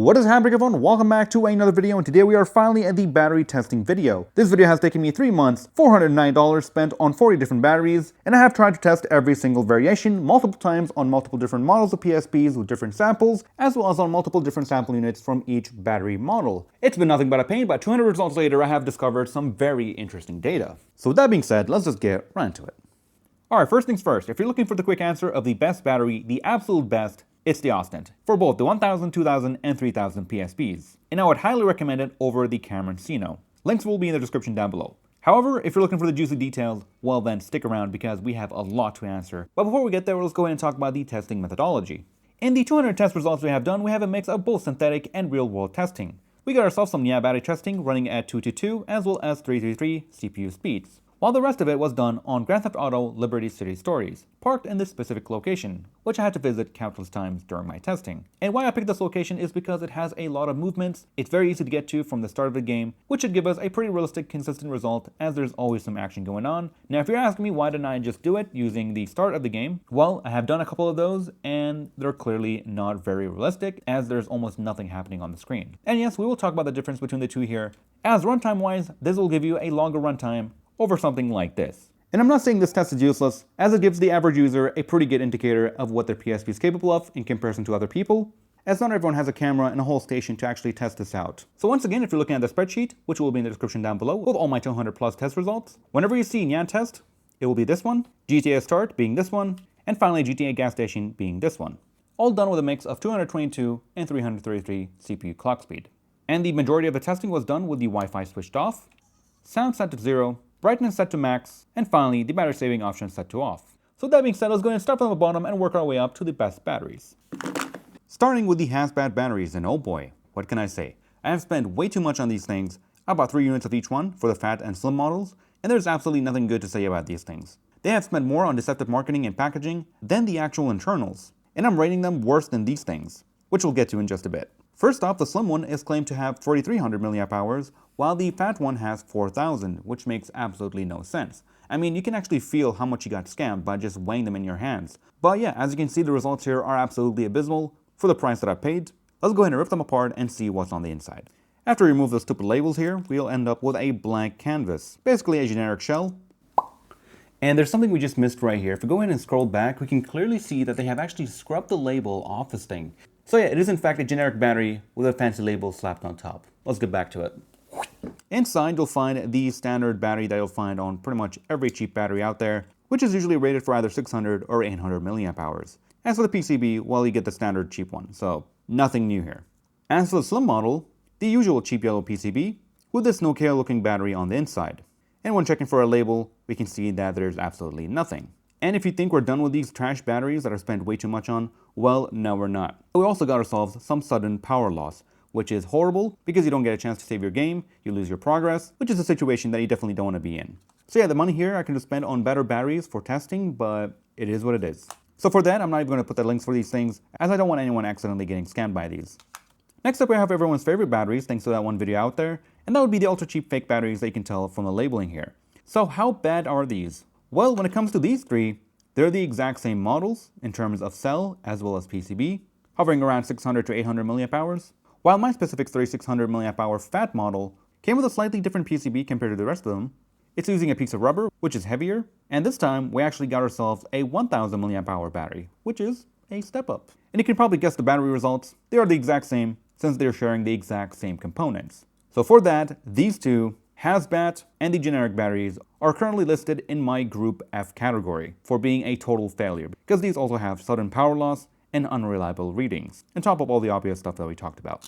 What is happening, everyone? Welcome back to another video, and today we are finally at the battery testing video. This video has taken me 3 months, $409 spent on 40 different batteries, and I have tried to test every single variation multiple times on multiple different models of PSPs with different samples, as well as on multiple different sample units from each battery model. It's been nothing but a pain, but 200 results later I have discovered some very interesting data. So with that being said, let's just get right into it. Alright, first things first, if you're looking for the quick answer of the best battery, the absolute best, it's the Ostent, for both the 1000, 2000, and 3000 PSPs. And I would highly recommend it over the Cameron Sino. Links will be in the description down below. However, if you're looking for the juicy details, well then stick around because we have a lot to answer. But before we get there, let's go ahead and talk about the testing methodology. In the 200 test results we have done, we have a mix of both synthetic and real-world testing. We got ourselves some NYAN battery testing running at 222 as well as 333 CPU speeds, while the rest of it was done on Grand Theft Auto Liberty City Stories, parked in this specific location, which I had to visit countless times during my testing. And why I picked this location is because it has a lot of movements, it's very easy to get to from the start of the game, which should give us a pretty realistic, consistent result as there's always some action going on. Now if you're asking me why didn't I just do it using the start of the game, well, I have done a couple of those and they're clearly not very realistic as there's almost nothing happening on the screen. And yes, we will talk about the difference between the two here, as runtime wise, this will give you a longer runtime over something like this. And I'm not saying this test is useless, as it gives the average user a pretty good indicator of what their PSP is capable of in comparison to other people, as not everyone has a camera and a whole station to actually test this out. So once again, if you're looking at the spreadsheet, which will be in the description down below, with all my 200 plus test results, whenever you see NYAN test, it will be this one, GTA start being this one, and finally GTA gas station being this one. All done with a mix of 222 and 333 CPU clock speed. And the majority of the testing was done with the Wi-Fi switched off, sound set to 0, brightness set to max, and finally the battery saving option set to off. So that being said, let's go ahead and start from the bottom and work our way up to the best batteries. Starting with the HSABAT batteries, and oh boy, what can I say? I have spent way too much on these things. I bought 3 units of each one for the fat and slim models, and there's absolutely nothing good to say about these things. They have spent more on deceptive marketing and packaging than the actual internals, and I'm rating them worse than these things, which we'll get to in just a bit. First off, the slim one is claimed to have 4300 mAh, while the fat one has 4000, which makes absolutely no sense. I mean, you can actually feel how much you got scammed by just weighing them in your hands. But yeah, as you can see, the results here are absolutely abysmal for the price that I paid. Let's go ahead and rip them apart and see what's on the inside. After we remove the stupid labels here, we'll end up with a blank canvas, basically a generic shell. And there's something we just missed right here. If we go ahead and scroll back, we can clearly see that they have actually scrubbed the label off this thing. So yeah, it is in fact a generic battery with a fancy label slapped on top. Let's get back to it. Inside, you'll find the standard battery that you'll find on pretty much every cheap battery out there, which is usually rated for either 600 or 800 mAh. As for the PCB, well, you get the standard cheap one, so nothing new here. As for the slim model, the usual cheap yellow PCB with this Nokia looking battery on the inside. And when checking for a label, we can see that there's absolutely nothing. And if you think we're done with these trash batteries that are spent way too much on, well, no we're not. We also got ourselves some sudden power loss, which is horrible because you don't get a chance to save your game, you lose your progress, which is a situation that you definitely don't want to be in. So yeah, the money here I can just spend on better batteries for testing, but it is what it is. So for that, I'm not even going to put the links for these things, as I don't want anyone accidentally getting scammed by these. Next up, we have everyone's favorite batteries, thanks to that one video out there, and that would be the ultra cheap fake batteries that you can tell from the labeling here. So how bad are these? Well, when it comes to these three, they're the exact same models in terms of cell as well as PCB, hovering around 600 to 800 mAh, while my specific 3600 mAh fat model came with a slightly different PCB compared to the rest of them. It's using a piece of rubber, which is heavier, and this time we actually got ourselves a 1000 mAh battery, which is a step up. And you can probably guess the battery results. They are the exact same since they're sharing the exact same components. So for that, these two, HSABAT and the generic batteries, are currently listed in my Group F category for being a total failure, because these also have sudden power loss and unreliable readings, on top of all the obvious stuff that we talked about.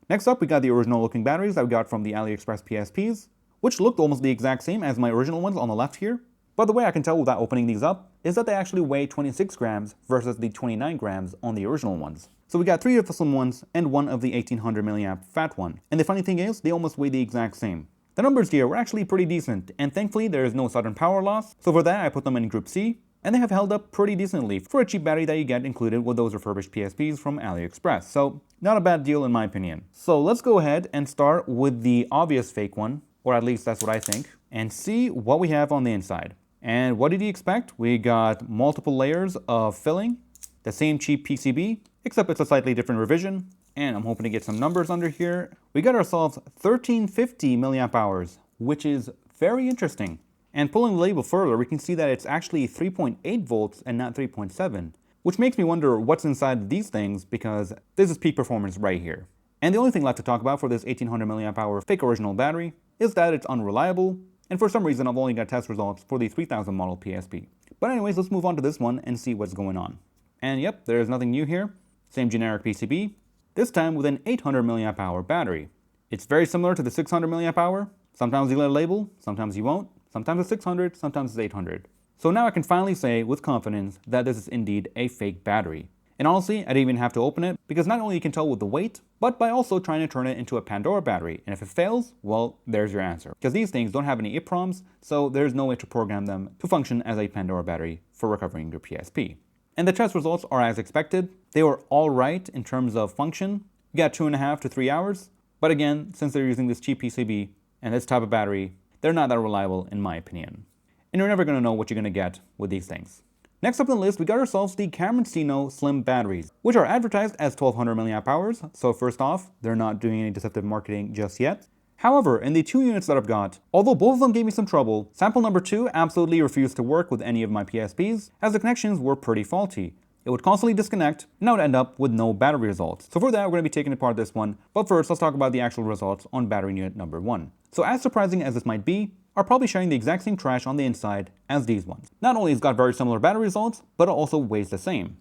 Next up, we got the original looking batteries that we got from the AliExpress PSPs, which looked almost the exact same as my original ones on the left here. But the way I can tell without opening these up is that they actually weigh 26 grams versus the 29 grams on the original ones. So we got 3 of the slim ones and 1 of the 1800 mAh fat one. And the funny thing is, they almost weigh the exact same. The numbers here were actually pretty decent, and thankfully there is no sudden power loss, so for that I put them in Group C, and they have held up pretty decently for a cheap battery that you get included with those refurbished PSPs from AliExpress, so not a bad deal in my opinion. So let's go ahead and start with the obvious fake one, or at least that's what I think, and see what we have on the inside. And what did you expect? We got multiple layers of filling, the same cheap PCB, except it's a slightly different revision, and I'm hoping to get some numbers under here. We got ourselves 1350 milliamp hours, which is very interesting. And pulling the label further, we can see that it's actually 3.8 volts and not 3.7, which makes me wonder what's inside these things, because this is peak performance right here. And the only thing left to talk about for this 1800 milliamp hour fake original battery is that it's unreliable, and for some reason I've only got test results for the 3000 model PSP. But anyways, let's move on to this one and see what's going on. And yep, there's nothing new here. Same generic PCB, this time with an 800 milliamp hour battery. It's very similar to the 600 milliamp hour. Sometimes you let a label, sometimes you won't. Sometimes it's 600, sometimes it's 800. So now I can finally say with confidence that this is indeed a fake battery. And honestly, I didn't even have to open it, because not only you can tell with the weight, but by also trying to turn it into a Pandora battery. And if it fails, well, there's your answer. Because these things don't have any EPROMs, so there's no way to program them to function as a Pandora battery for recovering your PSP. And the test results are as expected. They were all right in terms of function. You got 2.5 to 3 hours. But again, since they're using this cheap PCB and this type of battery, they're not that reliable in my opinion. And you're never going to know what you're going to get with these things. Next up on the list, we got ourselves the Cameron Sino Slim batteries, which are advertised as 1200 milliamp hours. So first off, they're not doing any deceptive marketing just yet. However, in the 2 units that I've got, although both of them gave me some trouble, sample number 2 absolutely refused to work with any of my PSPs, as the connections were pretty faulty. It would constantly disconnect, and I would end up with no battery results. So for that, we're going to be taking apart this one, but first let's talk about the actual results on battery unit number 1. So as surprising as this might be, are probably sharing the exact same trash on the inside as these ones. Not only has it got very similar battery results, but it also weighs the same.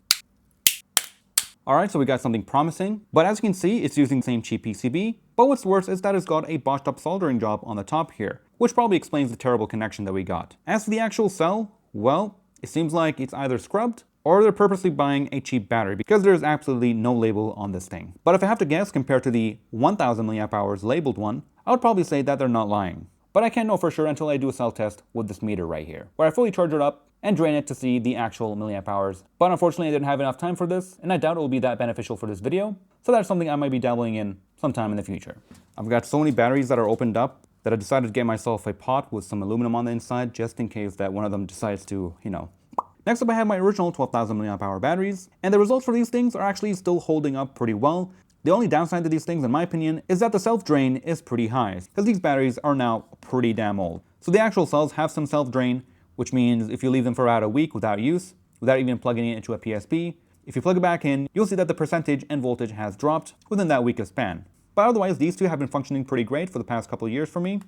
Alright, so we got something promising, but as you can see, it's using the same cheap PCB, but what's worse is that it's got a botched up soldering job on the top here, which probably explains the terrible connection that we got. As for the actual cell, well, it seems like it's either scrubbed, or they're purposely buying a cheap battery, because there's absolutely no label on this thing. But if I have to guess, compared to the 1000 milliamp hours labeled one, I would probably say that they're not lying. But I can't know for sure until I do a cell test with this meter right here, where I fully charge it up and drain it to see the actual milliamp hours. But unfortunately I didn't have enough time for this, and I doubt it will be that beneficial for this video, so that's something I might be dabbling in sometime in the future. I've got so many batteries that are opened up that I decided to get myself a pot with some aluminum on the inside, just in case that one of them decides to, Next up I have my original 12,000 milliamp hour batteries, and the results for these things are actually still holding up pretty well. The only downside to these things, in my opinion, is that the self-drain is pretty high, because these batteries are now pretty damn old. So the actual cells have some self-drain, which means if you leave them for about a week without use, without even plugging it into a PSP, if you plug it back in, you'll see that the percentage and voltage has dropped within that week of span. But otherwise, these two have been functioning pretty great for the past couple of years for me,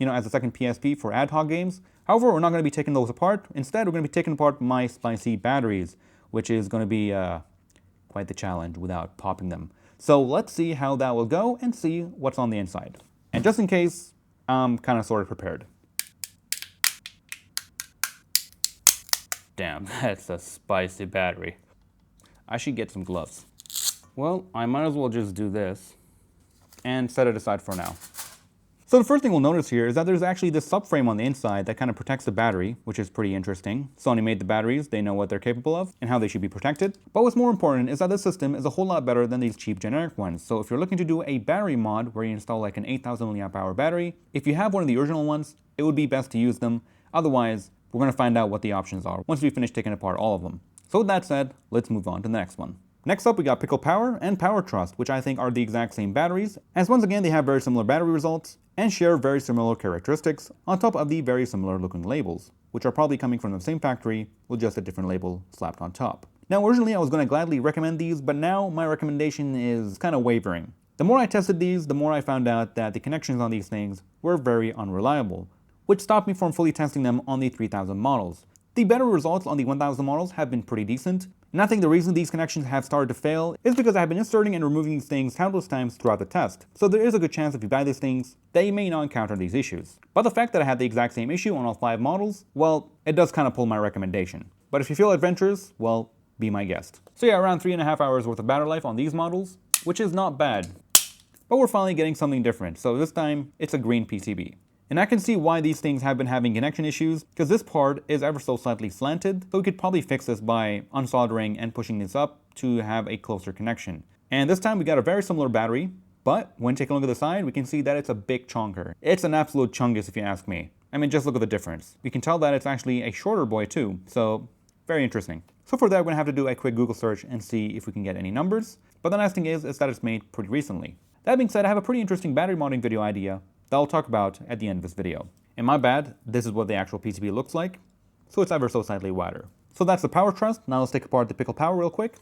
as a second PSP for ad hoc games. However, we're not going to be taking those apart. Instead, we're going to be taking apart my spicy batteries, which is going to be quite the challenge without popping them. So let's see how that will go and see what's on the inside. And just in case, I'm kind of sort of prepared. Damn, that's a spicy battery. I should get some gloves. Well, I might as well just do this and set it aside for now. So the first thing we'll notice here is that there's actually this subframe on the inside that kind of protects the battery, which is pretty interesting. Sony made the batteries, they know what they're capable of and how they should be protected. But what's more important is that this system is a whole lot better than these cheap generic ones. So if you're looking to do a battery mod where you install like an 8000 milliamp hour battery, if you have one of the original ones, it would be best to use them. Otherwise, we're going to find out what the options are once we finish taking apart all of them. So with that said, let's move on to the next one. Next up, we got Pickle Power and Power Trust, which I think are the exact same batteries, as once again they have very similar battery results and share very similar characteristics on top of the very similar looking labels, which are probably coming from the same factory with just a different label slapped on top. Now originally I was going to gladly recommend these, but now my recommendation is kind of wavering. The more I tested these, the more I found out that the connections on these things were very unreliable, which stopped me from fully testing them on the 3000 models. The better results on the 1000 models have been pretty decent, and I think the reason these connections have started to fail is because I have been inserting and removing these things countless times throughout the test. So there is a good chance if you buy these things, that you may not encounter these issues. But the fact that I had the exact same issue on all 5 models, well, it does kind of pull my recommendation. But if you feel adventurous, well, be my guest. So yeah, around 3.5 hours worth of battery life on these models, which is not bad. But we're finally getting something different, so this time it's a green PCB. And I can see why these things have been having connection issues, because this part is ever so slightly slanted, so we could probably fix this by unsoldering and pushing this up to have a closer connection. And this time we got a very similar battery, but when taking a look at the side, we can see that it's a big chunker. It's an absolute chungus if you ask me. I mean, just look at the difference. We can tell that it's actually a shorter boy too, so very interesting. So for that, we're going to have to do a quick Google search and see if we can get any numbers. but the nice thing is that it's made pretty recently. That being said, I have a pretty interesting battery mounting video idea that I'll talk about at the end of this video. And my bad, this is what the actual PCB looks like, so it's ever so slightly wider. So that's the power truss. Now let's take apart the Pickle power real quick.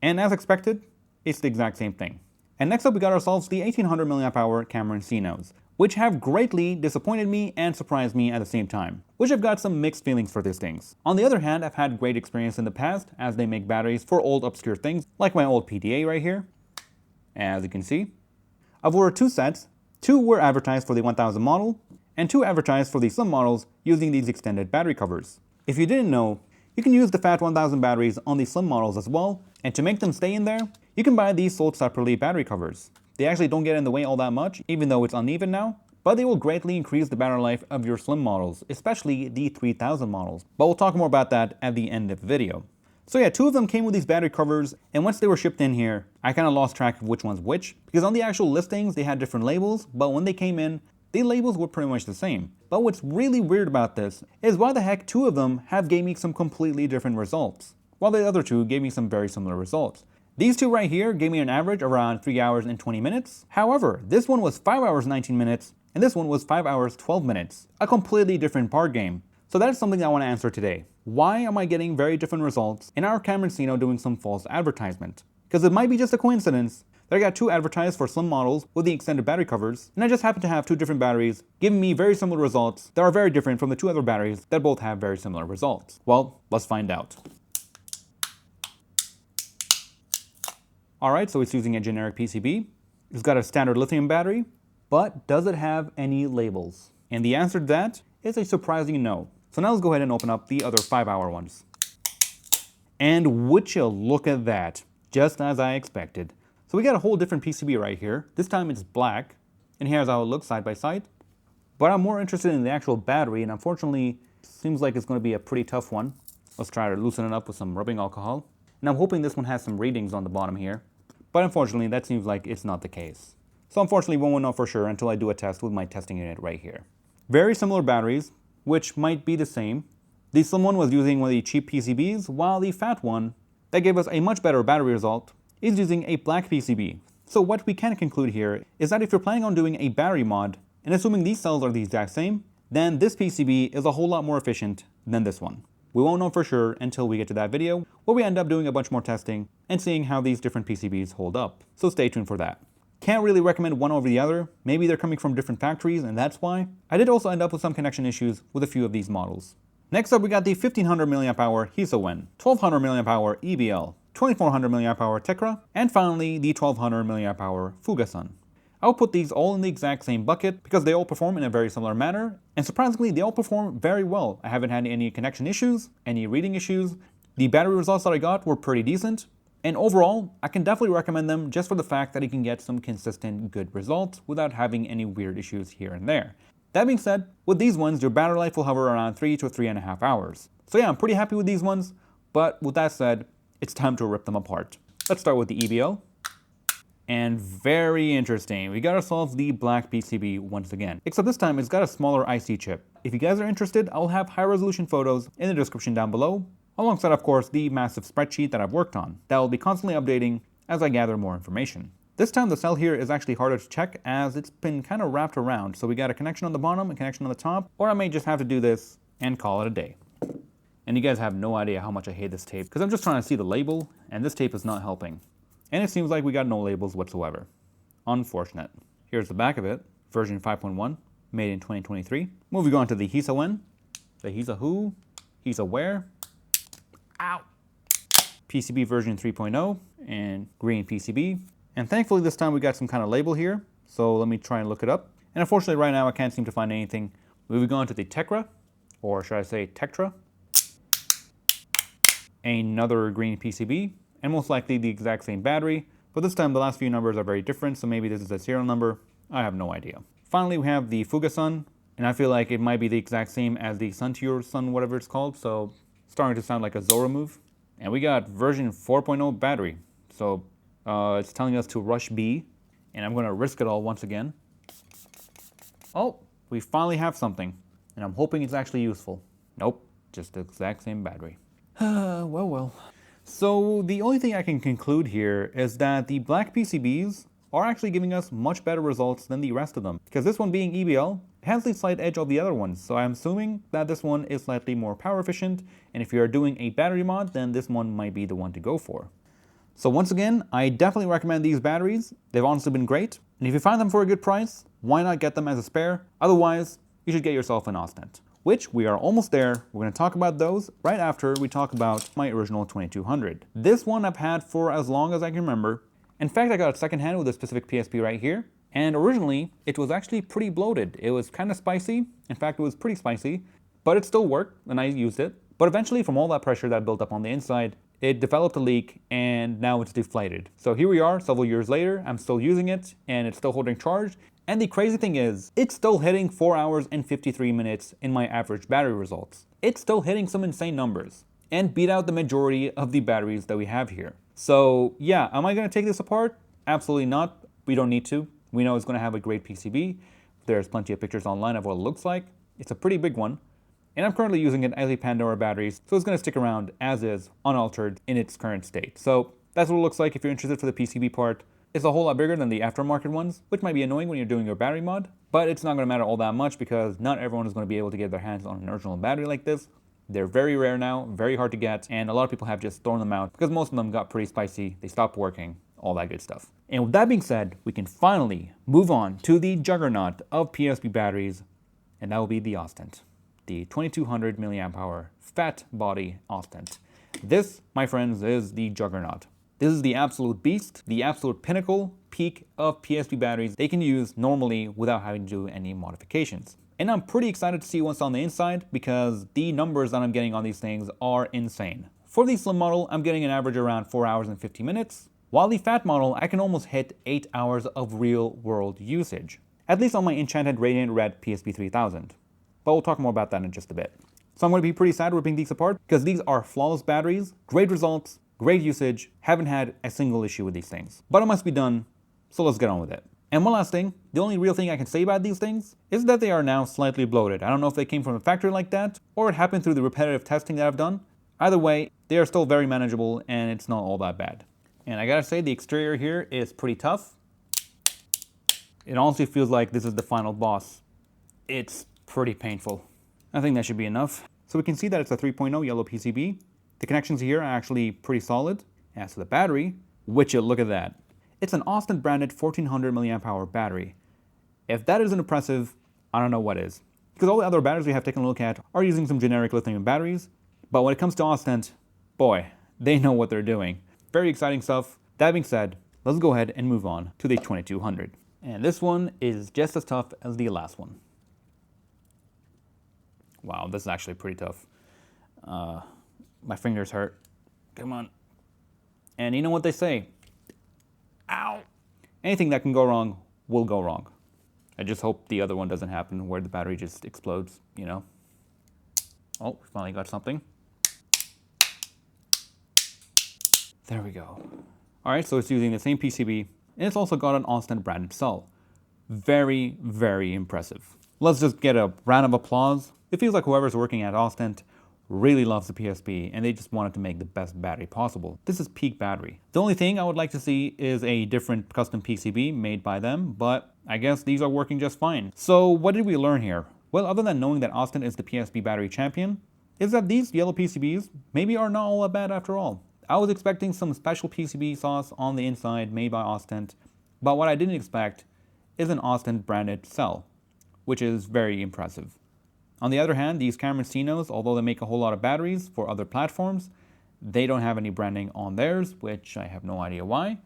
And as expected, it's the exact same thing. And next up we got ourselves the 1800 mAh Cameron Sinos, which have greatly disappointed me and surprised me at the same time, which I've got some mixed feelings for these things. On the other hand, I've had great experience in the past as they make batteries for old obscure things, like my old PDA right here. As you can see, I've ordered 2 sets. 2 were advertised for the 1000 model, and 2 advertised for the slim models using these extended battery covers. If you didn't know, you can use the Phat 1000 batteries on the slim models as well, and to make them stay in there, you can buy these sold separately battery covers. They actually don't get in the way all that much, even though it's uneven now, but they will greatly increase the battery life of your slim models, especially the 3000 models. But we'll talk more about that at the end of the video. So yeah, 2 of them came with these battery covers, and once they were shipped in here, I kind of lost track of which one's which, because on the actual listings they had different labels, but when they came in, the labels were pretty much the same. But what's really weird about this is why the heck 2 of them have gave me some completely different results, while the other 2 gave me some very similar results. These 2 right here gave me an average around 3 hours and 20 minutes. However, this one was 5 hours 19 minutes, and this one was 5 hours 12 minutes. A completely different part game. So that is something I want to answer today. Why am I getting very different results in our Cameron Sino doing some false advertisement? Because it might be just a coincidence that I got 2 advertised for slim models with the extended battery covers, and I just happen to have 2 different batteries giving me very similar results that are very different from the 2 other batteries that both have very similar results. Well, let's find out. Alright, so it's using a generic PCB. It's got a standard lithium battery, but does it have any labels? And the answer to that is a surprising no. So now let's go ahead and open up the other 5-hour ones. And would you look at that, just as I expected. So we got a whole different PCB right here. This time it's black, and here's how it looks side by side. But I'm more interested in the actual battery, and unfortunately, it seems like it's going to be a pretty tough one. Let's try to loosen it up with some rubbing alcohol. And I'm hoping this one has some readings on the bottom here. But unfortunately, that seems like it's not the case. So unfortunately, we won't know for sure until I do a test with my testing unit right here. Very similar batteries, which might be the same. The slim one was using one of the cheap PCBs, while the fat one, that gave us a much better battery result, is using a black PCB. So what we can conclude here is that if you're planning on doing a battery mod, and assuming these cells are the exact same, then this PCB is a whole lot more efficient than this one. We won't know for sure until we get to that video, where we end up doing a bunch more testing and seeing how these different PCBs hold up. So stay tuned for that. Can't really recommend one over the other. Maybe they're coming from different factories and that's why. I did also end up with some connection issues with a few of these models. Next up we got the 1500 mAh Hisewen, 1200 mAh EBL, 2400 mAh Tectra, and finally the 1200 mAh Fugasun. I'll put these all in the exact same bucket because they all perform in a very similar manner, and surprisingly they all perform very well. I haven't had any connection issues, any reading issues. The battery results that I got were pretty decent, and overall I can definitely recommend them just for the fact that you can get some consistent good results without having any weird issues here and there. That being said, with these ones your battery life will hover around 3 to 3.5 hours. So yeah, I'm pretty happy with these ones, but with that said, it's time to rip them apart. Let's start with the EBL. And very interesting, we got ourselves the black PCB once again. Except this time it's got a smaller IC chip. If you guys are interested, I'll have high resolution photos in the description down below, alongside of course the massive spreadsheet that I've worked on, that will be constantly updating as I gather more information. This time the cell here is actually harder to check as it's been kind of wrapped around, so we got a connection on the bottom, a connection on the top, or I may just have to do this and call it a day. And you guys have no idea how much I hate this tape, because I'm just trying to see the label, and this tape is not helping. And it seems like we got no labels whatsoever. Unfortunate. Here's the back of it, version 5.1, made in 2023. Moving on to the Hisewen, the Hisewho, Hiseware, ow, PCB version 3.0, and green PCB. And thankfully this time we got some kind of label here, so let me try and look it up. And unfortunately right now I can't seem to find anything. Moving on to the Tectra, or should I say Tectra. Another green PCB, and most likely the exact same battery, but this time the last few numbers are very different, so maybe this is a serial number. I have no idea. Finally we have the Fugasun, and I feel like it might be the exact same as the Sun to Your Sun, whatever it's called, so starting to sound like a Zora move. And we got version 4.0 battery, so it's telling us to rush B, and I'm going to risk it all once again. Oh, we finally have something, and I'm hoping it's actually useful. Nope, just the exact same battery. Well. So the only thing I can conclude here is that the black PCBs are actually giving us much better results than the rest of them. Because this one being EBL has the slight edge of the other ones, so I'm assuming that this one is slightly more power efficient, and if you are doing a battery mod, then this one might be the one to go for. So once again, I definitely recommend these batteries. They've honestly been great, and if you find them for a good price, why not get them as a spare? Otherwise, you should get yourself an Ostent, which we are almost there. We're going to talk about those right after we talk about my original 2200. This one I've had for as long as I can remember. In fact, I got it secondhand with a specific PSP right here, and originally it was actually pretty bloated. It was kind of spicy. In fact, it was pretty spicy, but it still worked and I used it. But eventually, from all that pressure that built up on the inside, it developed a leak and now it's deflated. So here we are several years later, I'm still using it and it's still holding charge. And the crazy thing is, it's still hitting 4 hours and 53 minutes in my average battery results. It's still hitting some insane numbers and beat out the majority of the batteries that we have here. So yeah, am I gonna take this apart? Absolutely not. We don't need to. We know it's gonna have a great PCB. There's plenty of pictures online of what it looks like. It's a pretty big one. And I'm currently using it as a Pandora battery, so it's gonna stick around as is, unaltered in its current state. So that's what it looks like if you're interested for the PCB part. It's a whole lot bigger than the aftermarket ones, which might be annoying when you're doing your battery mod, but it's not going to matter all that much because not everyone is going to be able to get their hands on an original battery like this. They're very rare now, very hard to get, and a lot of people have just thrown them out because most of them got pretty spicy, they stopped working, all that good stuff. And with that being said, we can finally move on to the juggernaut of PSP batteries, and that will be the Ostent, the 2200 mAh fat body Ostent. This, my friends, is the juggernaut. This is the absolute beast, the absolute pinnacle, peak of PSP batteries they can use normally without having to do any modifications. And I'm pretty excited to see what's on the inside because the numbers that I'm getting on these things are insane. For the slim model, I'm getting an average around 4 hours and 50 minutes, while the fat model, I can almost hit 8 hours of real world usage. At least on my enchanted Radiant Red PSP 3000. But we'll talk more about that in just a bit. So I'm going to be pretty sad ripping these apart because these are flawless batteries, great results, great usage, haven't had a single issue with these things. But it must be done, so let's get on with it. And one last thing, the only real thing I can say about these things is that they are now slightly bloated. I don't know if they came from a factory like that, or it happened through the repetitive testing that I've done. Either way, they are still very manageable and it's not all that bad. And I gotta say, the exterior here is pretty tough. It honestly feels like this is the final boss. It's pretty painful. I think that should be enough. So we can see that it's a 3.0 yellow PCB. The connections here are actually pretty solid. As for the battery, look at that. It's an Ostent branded 1400 mAh battery. If that isn't impressive, I don't know what is. Because all the other batteries we have taken a look at are using some generic lithium batteries, but when it comes to Ostent, boy, they know what they're doing. Very exciting stuff. That being said, let's go ahead and move on to the 2200. And this one is just as tough as the last one. Wow, this is actually pretty tough. My fingers hurt. Come on. And you know what they say? Ow! Anything that can go wrong will go wrong. I just hope the other one doesn't happen where the battery just explodes, you know? Oh, we finally got something. There we go. All right, so it's using the same PCB, and it's also got an Ostent branded cell. Very, very impressive. Let's just get a round of applause. It feels like whoever's working at Ostent really loves the PSP and they just wanted to make the best battery possible. This is peak battery. The only thing I would like to see is a different custom PCB made by them, but I guess these are working just fine. So what did we learn here? Well, other than knowing that Ostent is the PSP battery champion, is that these yellow PCBs maybe are not all that bad after all. I was expecting some special PCB sauce on the inside made by Ostent, but what I didn't expect is an Ostent branded cell, which is very impressive. On the other hand, these Cameron Sinos, although they make a whole lot of batteries for other platforms, they don't have any branding on theirs, which I have no idea why.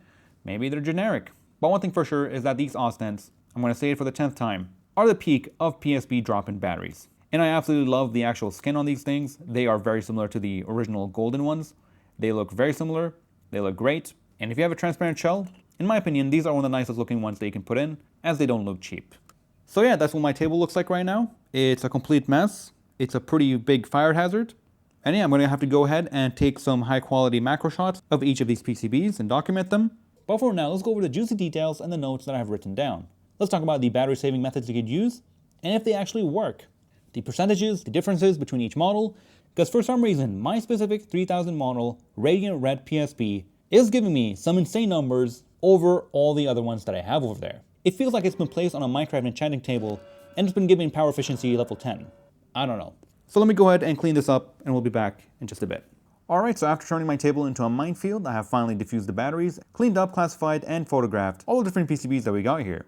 Maybe they're generic. But one thing for sure is that these Ostents, I'm going to say it for the 10th time, are the peak of PSP drop-in batteries. And I absolutely love the actual skin on these things. They are very similar to the original golden ones. They look very similar, they look great, and if you have a transparent shell, in my opinion, these are one of the nicest looking ones that you can put in, as they don't look cheap. So yeah, that's what my table looks like right now. It's a complete mess. It's a pretty big fire hazard. And yeah, I'm going to have to go ahead and take some high quality macro shots of each of these PCBs and document them. But for now, let's go over the juicy details and the notes that I have written down. Let's talk about the battery saving methods you could use, and if they actually work. The percentages, the differences between each model, because for some reason, my specific 3000 model Radiant Red PSP is giving me some insane numbers over all the other ones that I have over there. It feels like it's been placed on a Minecraft enchanting table and it's been given power efficiency level 10. I don't know. So let me go ahead and clean this up and we'll be back in just a bit. Alright, so after turning my table into a minefield, I have finally diffused the batteries, cleaned up, classified, and photographed all the different PCBs that we got here.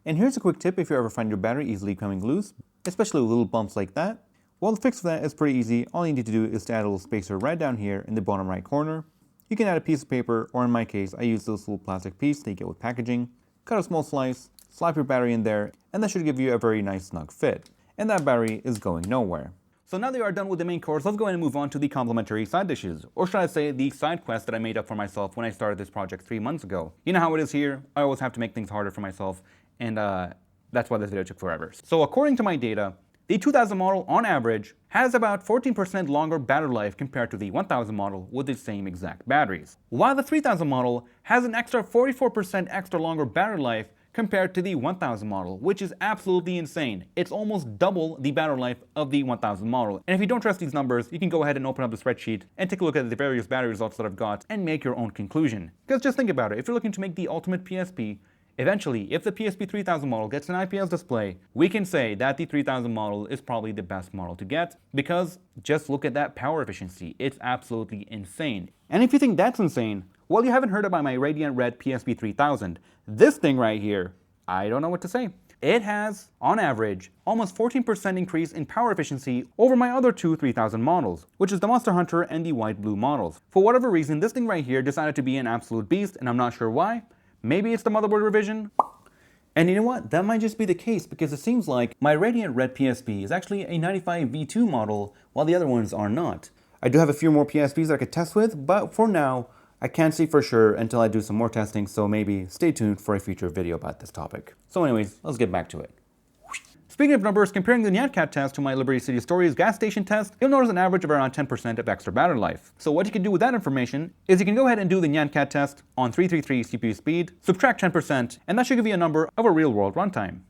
And here's a quick tip if you ever find your battery easily coming loose, especially with little bumps like that. Well, the fix for that is pretty easy. All you need to do is to add a little spacer right down here in the bottom right corner. You can add a piece of paper, or in my case, I use this little plastic piece that you get with packaging. Cut a small slice, slap your battery in there, and that should give you a very nice snug fit. And that battery is going nowhere. So now that you are done with the main course, let's go ahead and move on to the complementary side dishes, or should I say the side quest that I made up for myself when I started this project 3 months ago. You know how it is here, I always have to make things harder for myself, and that's why this video took forever. So according to my data, the 2000 model on average has about 14% longer battery life compared to the 1000 model with the same exact batteries. While the 3000 model has an extra 44% extra longer battery life compared to the 1000 model, which is absolutely insane. It's almost double the battery life of the 1000 model. And if you don't trust these numbers, you can go ahead and open up the spreadsheet and take a look at the various battery results that I've got and make your own conclusion. Because just think about it, if you're looking to make the ultimate PSP, eventually, if the PSP 3000 model gets an IPS display, we can say that the 3000 model is probably the best model to get, because just look at that power efficiency. It's absolutely insane. And if you think that's insane, well, you haven't heard about my Radiant Red PSP 3000. This thing right here, I don't know what to say. It has, on average, almost 14% increase in power efficiency over my other two 3000 models, which is the Monster Hunter and the White Blue models. For whatever reason, this thing right here decided to be an absolute beast, and I'm not sure why. Maybe it's the motherboard revision? And you know what? That might just be the case, because it seems like my Radiant Red PSP is actually a 95 V2 model, while the other ones are not. I do have a few more PSPs that I could test with, but for now, I can't say for sure until I do some more testing, so maybe stay tuned for a future video about this topic. So anyways, let's get back to it. Speaking of numbers, comparing the NYAN Cat test to my Liberty City Stories gas station test, you'll notice an average of around 10% of extra battery life. So what you can do with that information is you can go ahead and do the NYAN Cat test on 333 CPU speed, subtract 10%, and that should give you a number of a real-world runtime.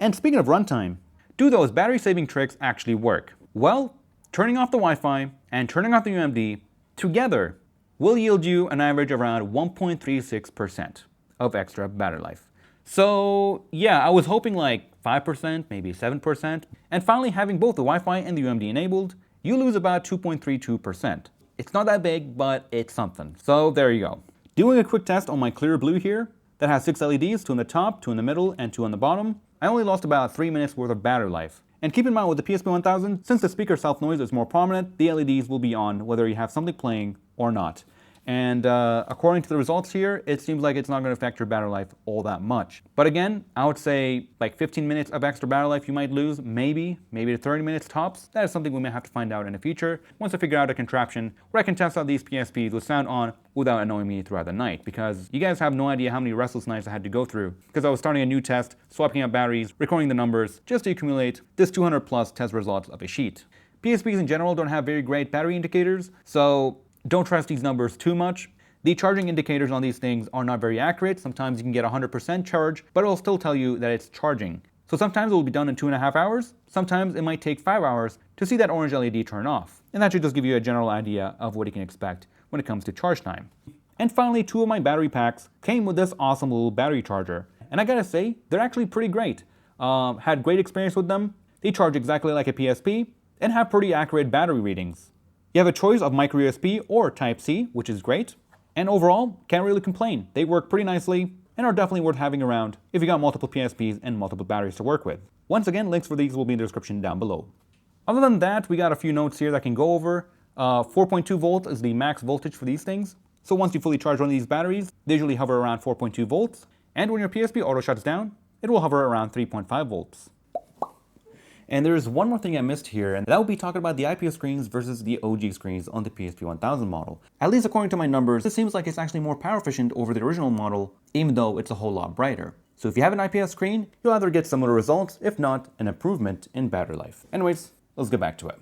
And speaking of runtime, do those battery-saving tricks actually work? Well, turning off the Wi-Fi and turning off the UMD together will yield you an average of around 1.36% of extra battery life. So yeah, I was hoping like 5%, maybe 7%, and finally having both the Wi-Fi and the UMD enabled, you lose about 2.32%. It's not that big, but it's something. So there you go. Doing a quick test on my Clear Blue here, that has 6 LEDs, 2 on the top, 2 in the middle, and 2 on the bottom, I only lost about 3 minutes worth of battery life. And keep in mind with the PSP 1000, since the speaker self-noise is more prominent, the LEDs will be on whether you have something playing or not. And according to the results here, it seems like it's not going to affect your battery life all that much. But again, I would say like 15 minutes of extra battery life you might lose, maybe to 30 minutes tops. That is something we may have to find out in the future once I figure out a contraption where I can test out these PSPs with sound on without annoying me throughout the night. Because you guys have no idea how many restless nights I had to go through, because I was starting a new test, swapping out batteries, recording the numbers, just to accumulate this 200 plus test results of a sheet. PSPs in general don't have very great battery indicators, so don't trust these numbers too much. The charging indicators on these things are not very accurate. Sometimes you can get 100% charge, but it'll still tell you that it's charging. So sometimes it will be done in 2.5 hours. Sometimes it might take 5 hours to see that orange LED turn off. And that should just give you a general idea of what you can expect when it comes to charge time. And finally, 2 of my battery packs came with this awesome little battery charger. And I gotta say, they're actually pretty great. Had great experience with them. They charge exactly like a PSP and have pretty accurate battery readings. You have a choice of micro USB or Type-C, which is great. And overall, can't really complain. They work pretty nicely and are definitely worth having around if you got multiple PSPs and multiple batteries to work with. Once again, links for these will be in the description down below. Other than that, we got a few notes here that I can go over. 4.2 volts is the max voltage for these things. So once you fully charge one of these batteries, they usually hover around 4.2 volts. And when your PSP auto shuts down, it will hover around 3.5 volts. And there's one more thing I missed here, and that would be talking about the IPS screens versus the OG screens on the PSP 1000 model. At least according to my numbers, it seems like it's actually more power efficient over the original model, even though it's a whole lot brighter. So if you have an IPS screen, you'll either get similar results, if not an improvement in battery life. Anyways, let's get back to it.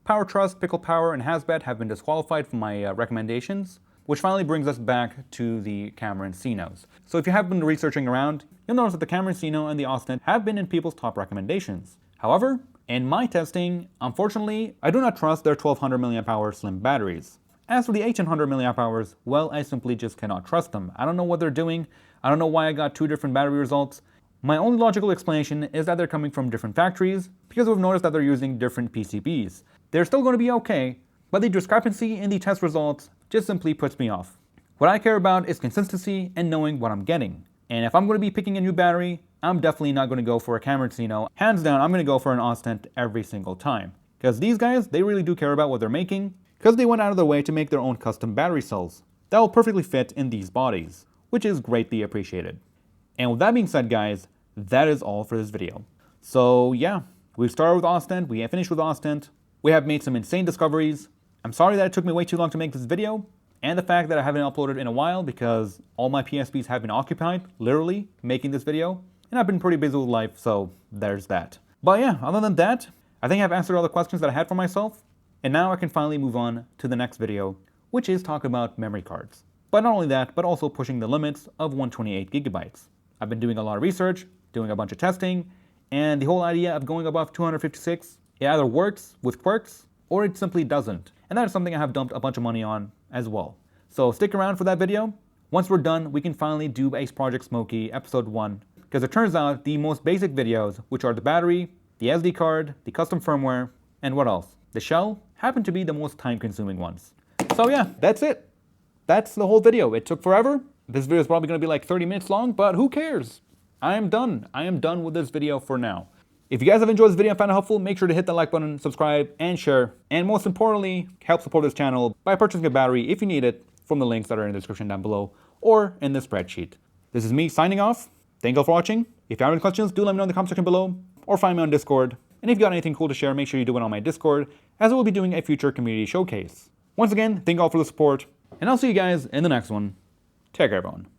Power Trust, Pickle Power, and HSABAT have been disqualified from my recommendations, which finally brings us back to the camera and Sinos. So if you have been researching around, you'll notice that the camera and Sino and the Ostent have been in people's top recommendations. However, In my testing, unfortunately, I do not trust their 1200 mAh slim batteries. As for the 1800 mAh, well, I simply just cannot trust them. I don't know what they're doing. I don't know why I got two different battery results. My only logical explanation is that they're coming from different factories, because we've noticed that they're using different PCBs. They're still going to be okay, but the discrepancy in the test results just simply puts me off. What I care about is consistency and knowing what I'm getting. And if I'm going to be picking a new battery, I'm definitely not going to go for a Cameron Sino. Hands down, I'm going to go for an Ostent every single time. Because these guys, they really do care about what they're making, because they went out of their way to make their own custom battery cells that will perfectly fit in these bodies, which is greatly appreciated. And with that being said, guys, that is all for this video. So yeah, we've started with Ostent, we have finished with Ostent, we have made some insane discoveries. I'm sorry that it took me way too long to make this video, and the fact that I haven't uploaded in a while because all my PSPs have been occupied, literally, making this video, and I've been pretty busy with life, so there's that. But yeah, other than that, I think I've answered all the questions that I had for myself, and now I can finally move on to the next video, which is talk about memory cards. But not only that, but also pushing the limits of 128 gigabytes. I've been doing a lot of research, doing a bunch of testing, and the whole idea of going above 256, it either works with quirks, or it simply doesn't. And that is something I have dumped a bunch of money on as well. So stick around for that video. Once we're done, we can finally do Ace Project Smokey episode 1, because it turns out the most basic videos, which are the battery, the SD card, the custom firmware, and what else? The shell, happen to be the most time-consuming ones. So yeah, that's it. That's the whole video. It took forever. This video is probably going to be like 30 minutes long, but who cares? I am done. I am done with this video for now. If you guys have enjoyed this video and found it helpful, make sure to hit the like button, subscribe, and share. And most importantly, help support this channel by purchasing a battery if you need it from the links that are in the description down below or in the spreadsheet. This is me signing off. Thank you all for watching. If you have any questions, do let me know in the comment section below or find me on Discord. And if you got anything cool to share, make sure you do it on my Discord, as I will be doing a future community showcase. Once again, thank you all for the support, and I'll see you guys in the next one. Take care, everyone.